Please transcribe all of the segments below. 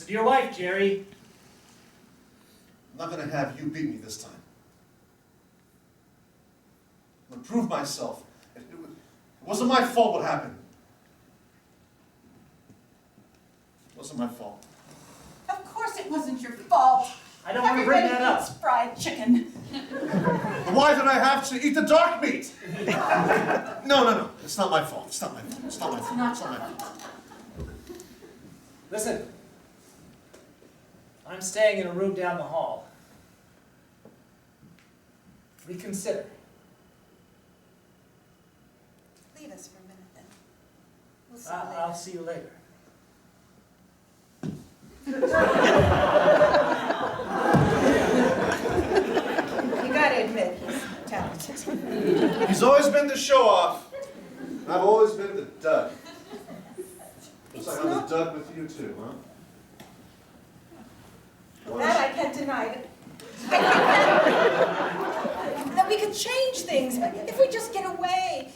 Listen to your wife, Jerry. I'm not going to have you beat me this time. I'm going to prove myself. It wasn't my fault what happened. It wasn't my fault. Of course it wasn't your fault. I don't want to bring that Everybody up. eats fried chicken. Why did I have to eat the dark meat? No. It's not my fault. It's not my fault. It's not my fault. It's not my fault. Listen. I'm staying in a room down the hall. Reconsider. Leave us for a minute then. We'll see you later. I'll see you later. You gotta admit, he's talented. He's always been the show-off. I've always been the dud. Looks like I'm the dud with you too, huh? That I can't deny. I think that we could change things if we just get away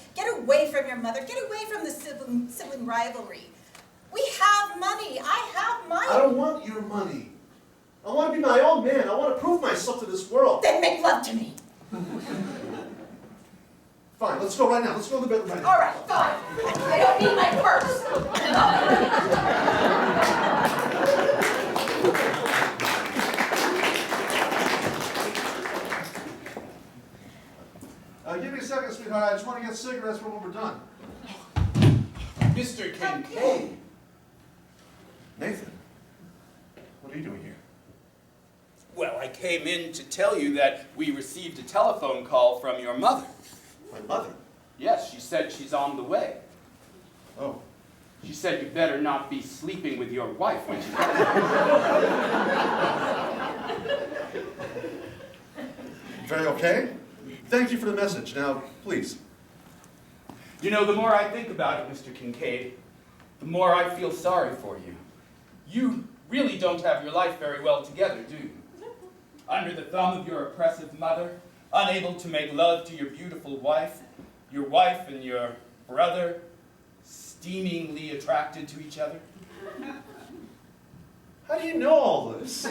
from your mother, get away from the sibling rivalry. We have money. I have mine. I don't want your money. I want to be my own man. I want to prove myself to this world. Then make love to me. Fine, let's go right now. Let's go to the bedroom right now. All right, fine. I don't need my purse. Give me a second, sweetheart. I just want to get cigarettes for when we're done. Mr. Kincaid. Nathan, what are you doing here? Well, I came in to tell you that we received a telephone call from your mother. My mother? Yes, she said she's on the way. Oh. She said you better not be sleeping with your wife when she Very okay. Thank you for the message. Now, please. You know, the more I think about it, Mr. Kincaid, the more I feel sorry for you. You really don't have your life very well together, do you? Under the thumb of your oppressive mother, unable to make love to your beautiful wife and your brother steamingly attracted to each other. How do you know all this?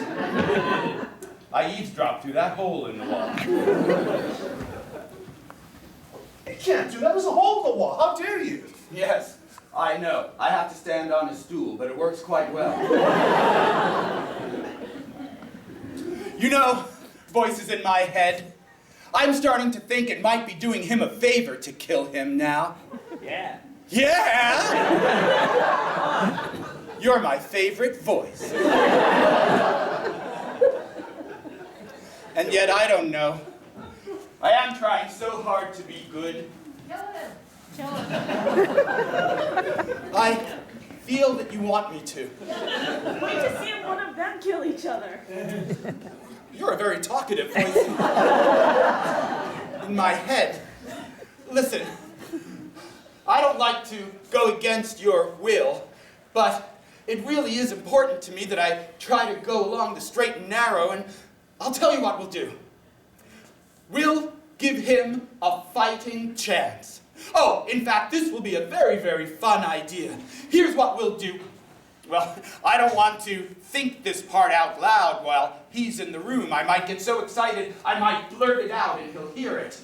I eavesdropped through that hole in the wall. You can't do that. There's a hole in the wall. How dare you? Yes, I know. I have to stand on a stool, but it works quite well. You know, voices in my head, I'm starting to think it might be doing him a favor to kill him now. Yeah. Yeah! You're my favorite voice. And yet, I don't know. I am trying so hard to be good. Kill him. Kill him. I feel that you want me to. Wait to see one of them kill each other. You're a very talkative voice in my head. Listen, I don't like to go against your will, but it really is important to me that I try to go along the straight and narrow, and I'll tell you what we'll do. We'll give him a fighting chance. Oh, in fact, this will be a very, very fun idea. Here's what we'll do. Well, I don't want to think this part out loud while he's in the room. I might get so excited, I might blurt it out and he'll hear it.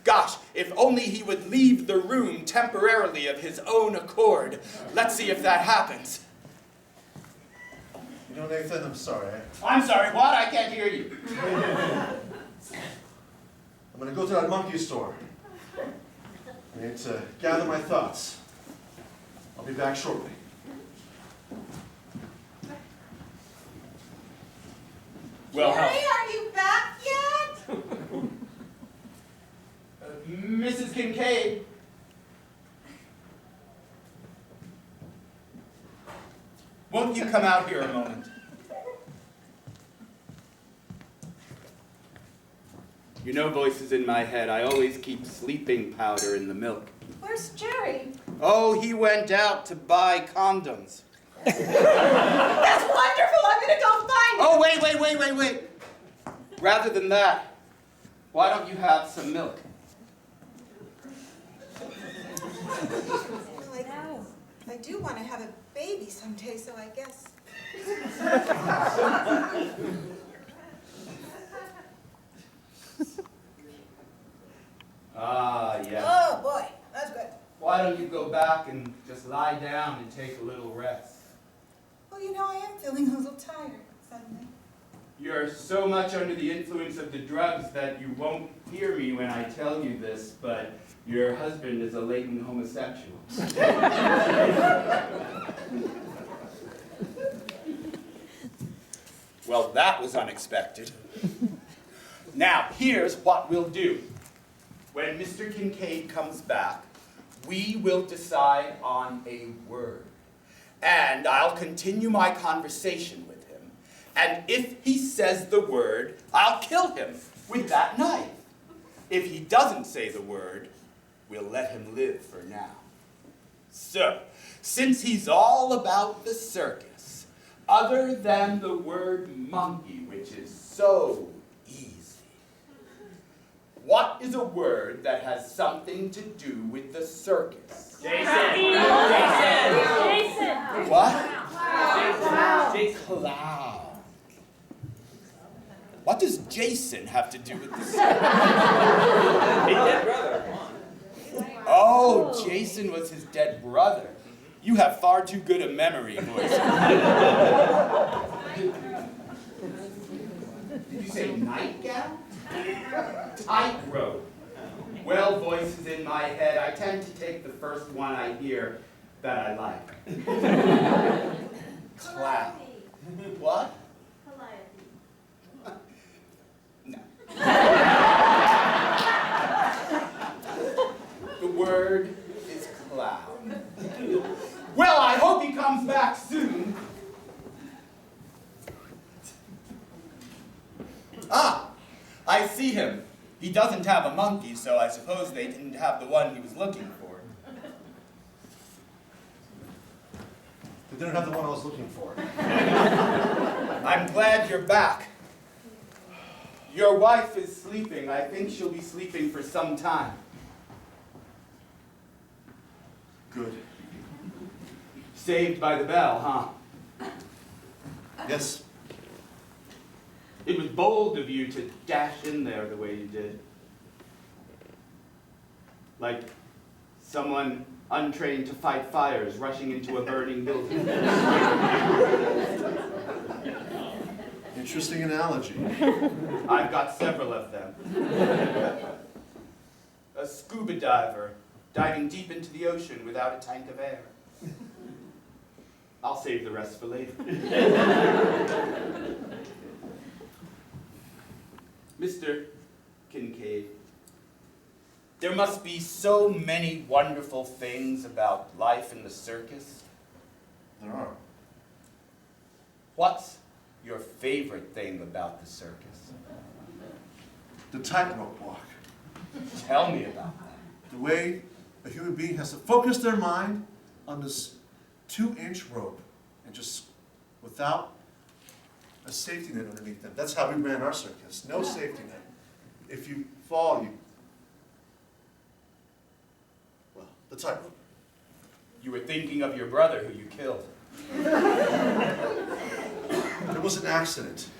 Gosh, if only he would leave the room temporarily of his own accord. Let's see if that happens. You know, Nathan, I'm sorry. I'm sorry, what? I can't hear you. I'm going to go to that monkey store. I need to gather my thoughts. I'll be back shortly. Well, Jerry, are you back yet? Mrs. Kincaid. Won't you come out here a moment? You know, voices in my head, I always keep sleeping powder in the milk. Where's Jerry? Oh, he went out to buy condoms. That's wonderful. I'm going to go find him. Oh, wait. Rather than that, why don't you have some milk? Well, I do want to have a baby someday, so I guess. Ah, yes. Oh, boy, that's good. Why don't you go back and just lie down and take a little rest? Well, you know, I am feeling a little tired suddenly. You're so much under the influence of the drugs that you won't hear me when I tell you this, but your husband is a latent homosexual. Well, that was unexpected. Now, here's what we'll do. When Mr. Kincaid comes back, we will decide on a word. And I'll continue my conversation with him. And if he says the word, I'll kill him with that knife. If he doesn't say the word, we'll let him live for now. So, since he's all about the circus, other than the word monkey, which is so easy, what is a word that has something to do with the circus? Jason. What? Jason. Clown. What does Jason have to do with the circus? Hey, dead brother. Come on. Oh, Jason was his dead brother. You have far too good a memory, boys. Did you say nightgown? Tightrope. Well, voices in my head, I tend to take the first one I hear that I like. Clown. What? No. The word is clown. Well, I hope he comes back soon. Ah, I see him. He doesn't have a monkey, so I suppose they didn't have the one he was looking for. They didn't have the one I was looking for. I'm glad you're back. Your wife is sleeping. I think she'll be sleeping for some time. Good. Saved by the bell, huh? Yes. It was bold of you to dash in there the way you did. Like someone untrained to fight fires rushing into a burning building. Interesting analogy. I've got several of them. A scuba diver diving deep into the ocean without a tank of air. I'll save the rest for later. Mr. Kincaid, there must be so many wonderful things about life in the circus. There are. What's your favorite thing about the circus? The tightrope walk. Tell me about that. The way a human being has to focus their mind on this 2-inch rope and just without a safety net underneath them. That's how we ran our circus. No safety net. If you fall, well, the tightrope. You were thinking of your brother who you killed. It was an accident.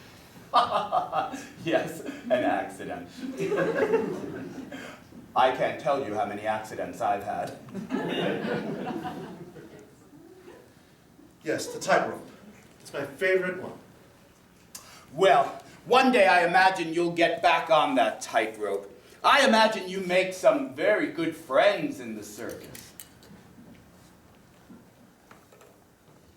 Yes, an accident. I can't tell you how many accidents I've had. Yes, the tightrope. It's my favorite one. Well, one day I imagine you'll get back on that tightrope. I imagine you make some very good friends in the circus.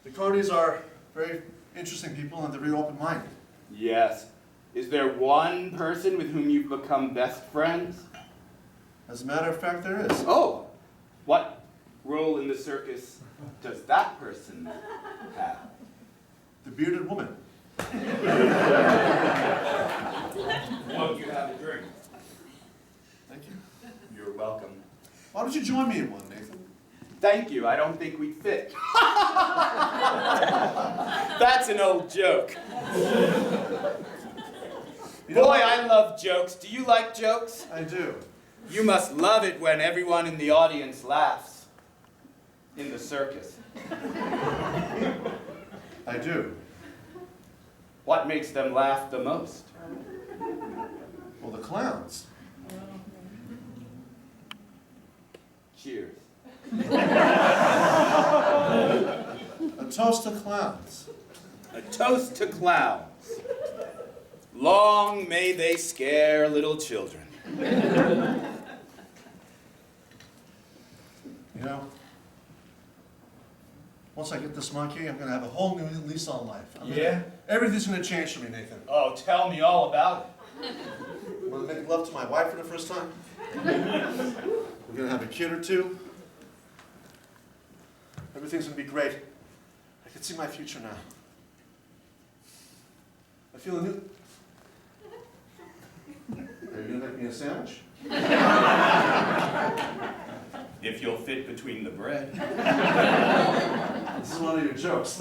The cronies are very interesting people and they're very open-minded. Yes. Is there one person with whom you've become best friends? As a matter of fact, there is. Oh, what role in the circus does that person have? The bearded woman. Won't you have a drink? Thank you. You're welcome. Why don't you join me in one, Nathan? Thank you, I don't think we'd fit. That's an old joke. You know Boy, what? I love jokes. Do you like jokes? I do. You must love it when everyone in the audience laughs. In the circus. I do. What makes them laugh the most? Well, the clowns. Cheers. A toast to clowns. A toast to clowns. Long may they scare little children. You know, once I get this monkey, I'm going to have a whole new lease on life. Everything's going to change for me, Nathan. Oh, tell me all about it. I'm going to make love to my wife for the first time. We're going to have a kid or two. Everything's going to be great. I can see my future now. I feel a new... Are you going to make me a sandwich? If you'll fit between the bread. This is one of your jokes.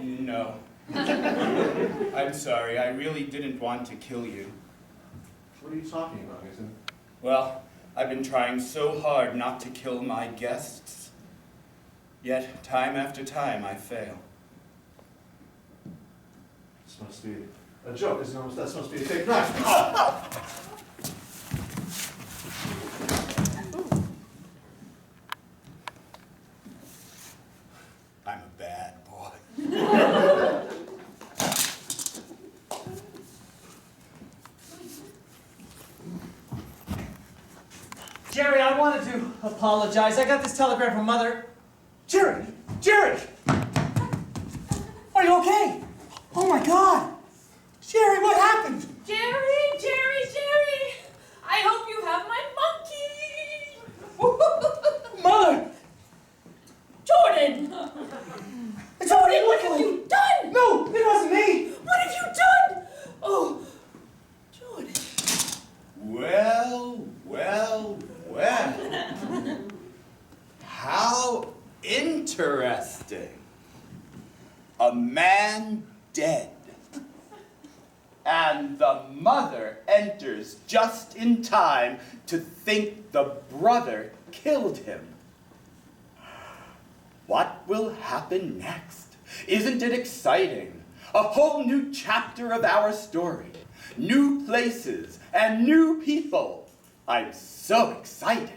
No. I'm sorry, I really didn't want to kill you. What are you talking about, Nathan? Well, I've been trying so hard not to kill my guests. Yet, time after time, I fail. This must be a joke, isn't it? That's supposed to be a fake knife. I'm a bad boy. Jerry, I wanted to apologize. I got this telegram from Mother. Jerry! Jerry! Are you okay? Oh my God! Jerry, what happened? Jerry, Jerry, Jerry! I hope you have my monkey! Mother! Jordan! Jordan, What have you done? No, it wasn't me! What have you done? Oh, Jordan. Well. How interesting. A man dead. And the mother enters just in time to think the brother killed him. What will happen next? Isn't it exciting? A whole new chapter of our story. New places and new people. I'm so excited.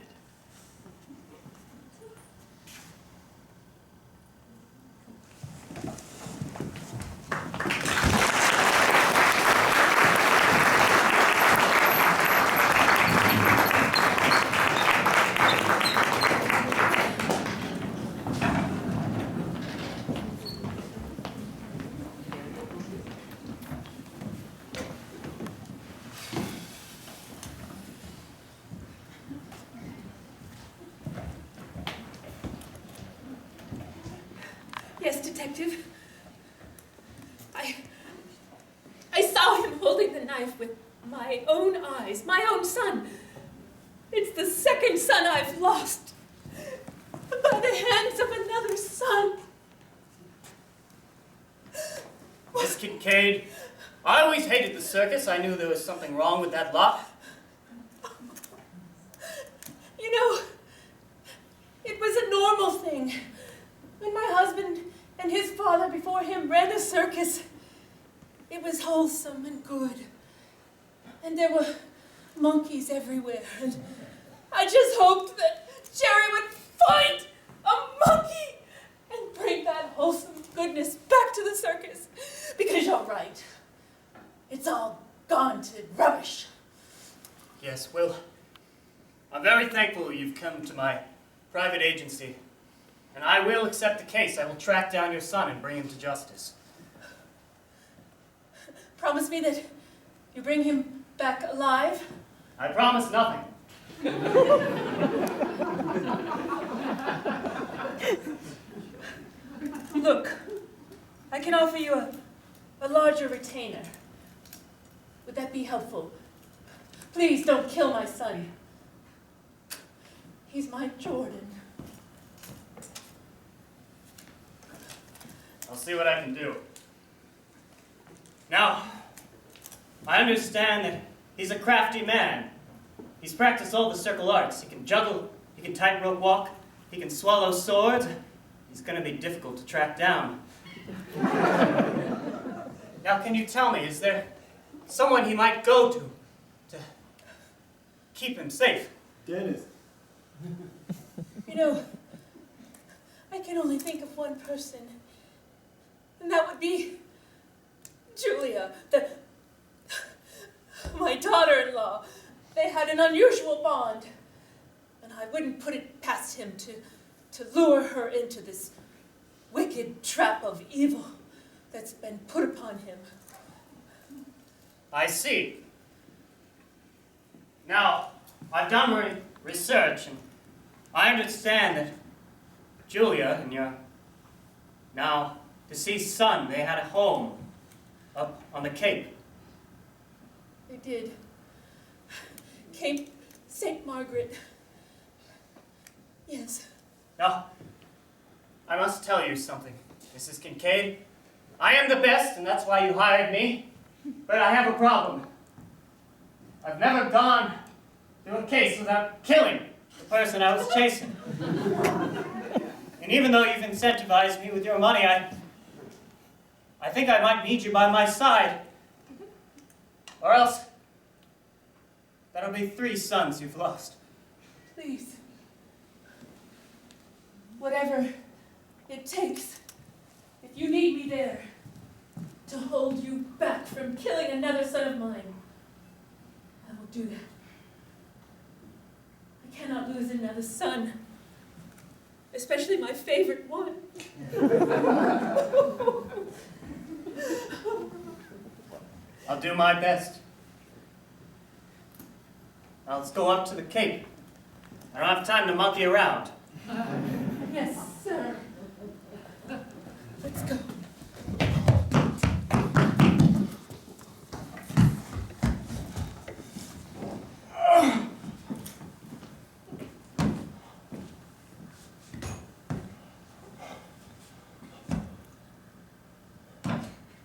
Yes, Detective. I saw him holding the knife with my own eyes, my own son. It's the second son I've lost by the hands of another son. Miss Kincaid, I always hated the circus. I knew there was something wrong with that lot. You know, it was a normal thing. When my husband and his father before him ran a circus, it was wholesome and good. And there were monkeys everywhere. And I just hoped that Jerry would find a monkey and bring that wholesome goodness back to the circus. Because you're right. It's all gone to rubbish. Yes, well, I'm very thankful you've come to my private agency. And I will accept the case. I will track down your son and bring him to justice. Promise me that you bring him back alive. I promise nothing. Look, I can offer you a larger retainer. Would that be helpful? Please don't kill my son. He's my Jordan. I'll see what I can do. Now, I understand that he's a crafty man. He's practiced all the circle arts. He can juggle, he can tightrope walk, he can swallow swords. He's going to be difficult to track down. Now, can you tell me, is there someone he might go to keep him safe? Dennis. You know, I can only think of one person, and that would be Julia, my daughter-in-law. They had an unusual bond, and I wouldn't put it past him to lure her into this wicked trap of evil that's been put upon him. I see. Now, I've done research, and I understand that Julia and your now deceased son, they had a home up on the Cape. They did. Cape St. Margaret. Yes. Now, I must tell you something, Mrs. Kincaid. I am the best, and that's why you hired me, but I have a problem. I've never gone through a case without killing the person I was chasing. And even though you've incentivized me with your money, I think I might need you by my side. Or else, that'll be 3 sons you've lost. Please. Whatever it takes. If you need me there to hold you back from killing another son of mine, I will do that. I cannot lose another son, especially my favorite one. I'll do my best. Now let's go up to the Cape. I don't have time to monkey around. Yes, sir. Let's go.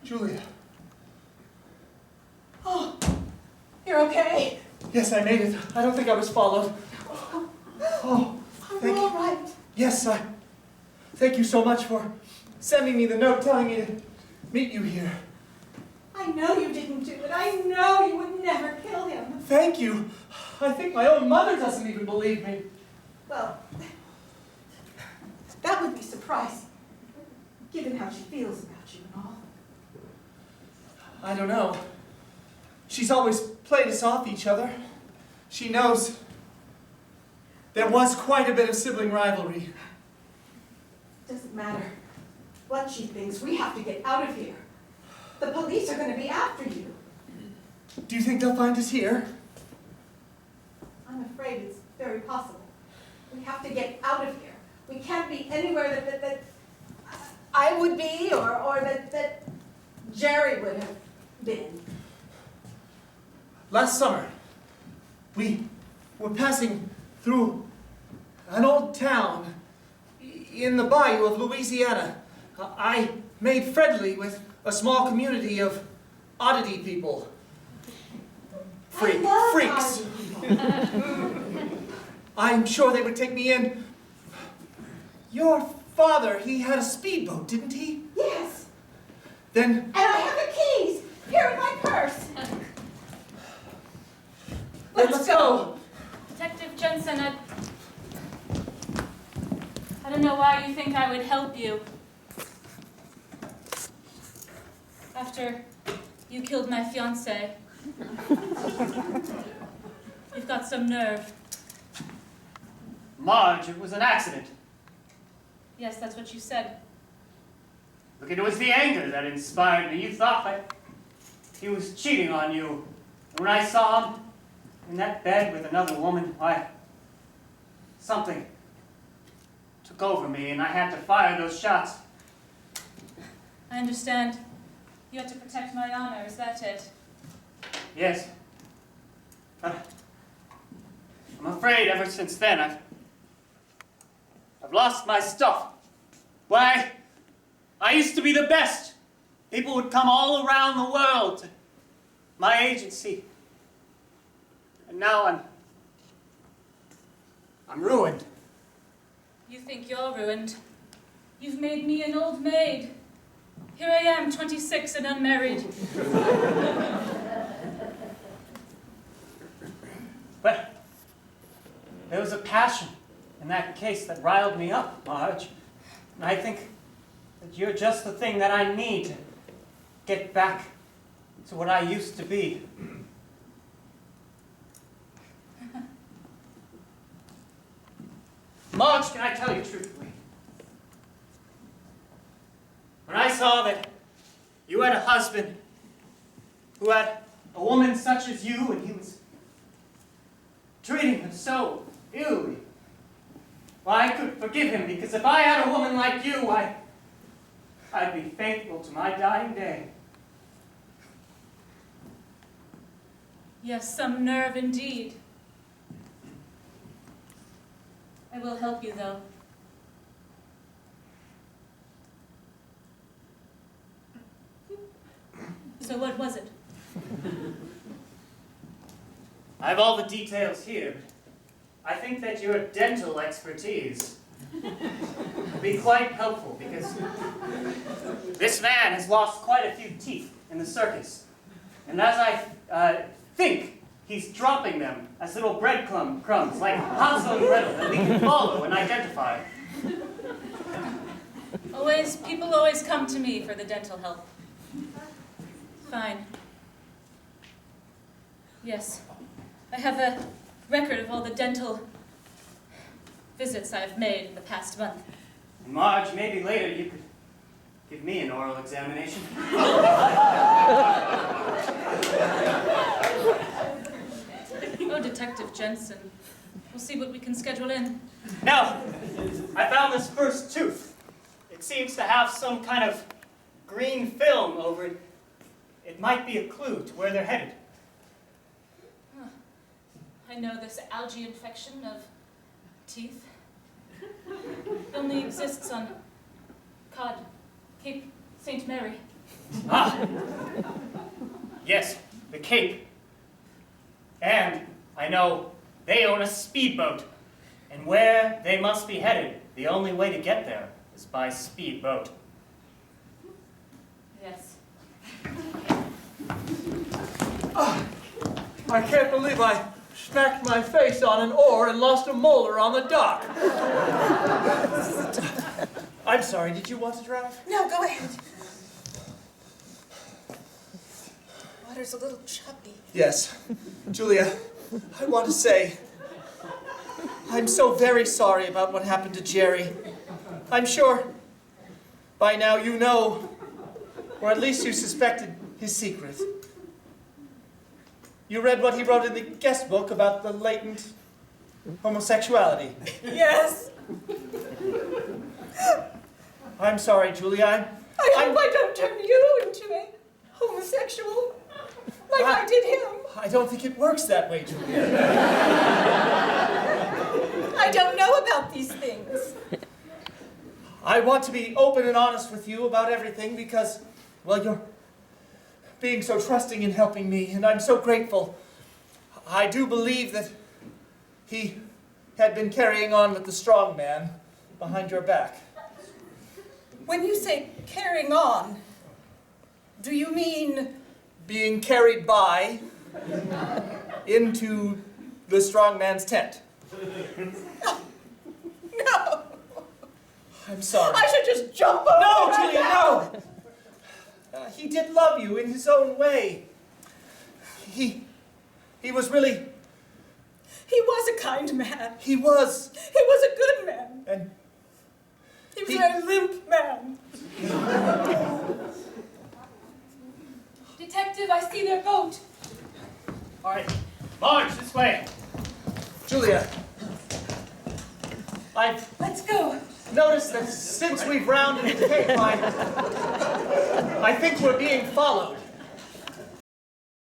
Julia. Oh, you're okay? Yes, I made it. I don't think I was followed. Oh, Are you all right? yes, thank you so much for sending me the note telling me to meet you here. I know you didn't do it. I know you would never kill him. Thank you. I think my own mother doesn't even believe me. Well, that would be surprising, given how she feels about you and all. I don't know. She's always played us off each other. She knows there was quite a bit of sibling rivalry. Doesn't matter what she thinks. We have to get out of here. The police are going to be after you. Do you think they'll find us here? I'm afraid it's very possible. We have to get out of here. We can't be anywhere that I would be or that Jerry would have been. Last summer, we were passing through an old town in the bayou of Louisiana. I made friendly with a small community of oddity people. I love Freaks. oddity people. I'm sure they would take me in. Your father, he had a speedboat, didn't he? Yes. Then, And I have the keys here in my purse. let's go. Detective Jensen, I don't know why you think I would help you. After you killed my fiancé. You've got some nerve. Marge, it was an accident. Yes, that's what you said. Look, it was the anger that inspired me. You thought that he was cheating on you. And when I saw him in that bed with another woman, something took over me and I had to fire those shots. I understand. You had to protect my honor, is that it? Yes. But I'm afraid ever since then I've lost my stuff. Why, I used to be the best. People would come all around the world to my agency. And now I'm ruined. You think you're ruined. You've made me an old maid. Here I am, 26 and unmarried. But there was a passion in that case that riled me up, Marge. And I think that you're just the thing that I need to get back to what I used to be. Marge, can I tell you truthfully? When I saw that you had a husband who had a woman such as you, and he was treating her so illy, well, I could forgive him, because if I had a woman like you, I'd be faithful to my dying day. Yes, some nerve indeed. I will help you, though. So what was it? I have all the details here, but I think that your dental expertise would be quite helpful, because this man has lost quite a few teeth in the circus. And as I think, he's dropping them as little breadcrumbs, like Hansel and Gretel, that we can follow and identify. People always come to me for the dental help. Fine. Yes, I have a record of all the dental visits I've made in the past month. Marge, maybe later you could give me an oral examination. Oh, Detective Jensen. We'll see what we can schedule in. Now, I found this first tooth. It seems to have some kind of green film over it. It might be a clue to where they're headed. Huh. I know this algae infection of teeth. It only exists on Cape St. Mary. Ah! Yes, the Cape. And I know they own a speedboat. And where they must be headed, the only way to get there is by speedboat. Yes. Oh, I can't believe I smacked my face on an oar and lost a molar on the dock. I'm sorry, did you want to drive? No, go ahead. Water's a little choppy. Yes. Julia, I want to say, I'm so very sorry about what happened to Jerry. I'm sure by now you know, or at least you suspected his secret. You read what he wrote in the guest book about the latent homosexuality. Yes. I'm sorry, Julia. I hope I don't turn you into a homosexual like I did him. I don't think it works that way, Julia. I don't know about these things. I want to be open and honest with you about everything because, well, you're being so trusting in helping me, and I'm so grateful. I do believe that he had been carrying on with the strong man behind your back. When you say carrying on, do you mean Being carried by into the strong man's tent. no? I'm sorry. I should just jump over No, right Julia, now. no! He did love you in his own way. He was really... He was a kind man. He was. He was a good man. And He was a very limp man. Detective, I see their boat. All right, Marge, this way. Julia, I've Let's go. noticed that since we've rounded the Cape, I think we're being followed.